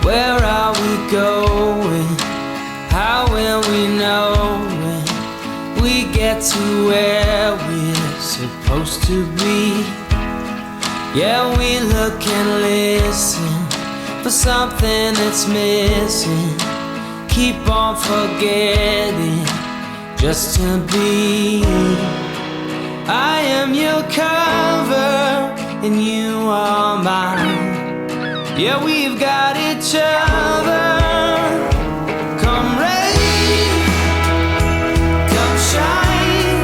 Where are we going? How will we know when we get to where we're supposed to be? Yeah, we look and listen for something that's missing. Keep on forgetting just to be. I am your cover and you are mine. Yeah, we've got each other. Come rain, come shine.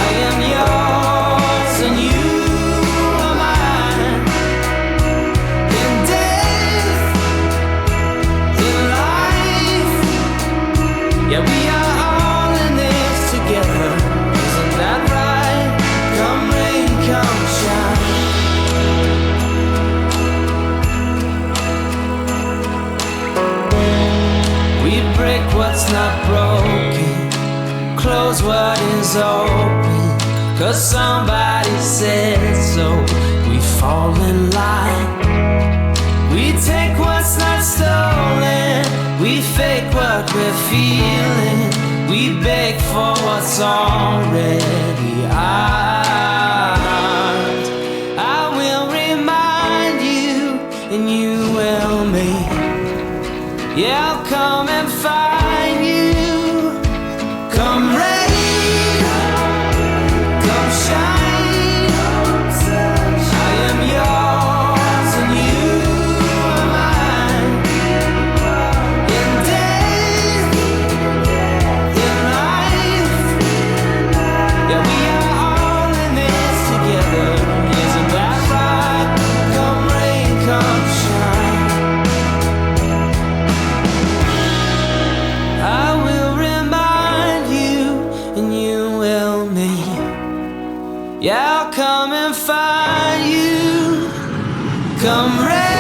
I am yours and you are mine. In death, in life, yeah, we are all in this together. Isn't that right? Come rain, come shine. Break what's not broken, close what is open, 'cause somebody said so. We fall in line. We take what's not stolen, we fake what we're feeling, we beg for what's already ours. I will remind you and you will me. Yeah, I'll come and find you. Come rain, come shine. I am yours and you are mine. In death, in life, yeah, we are all in this together. Isn't that right? Come rain, come shine. I will remind you and you will me. Yeah, I'll come and find you. Come rain.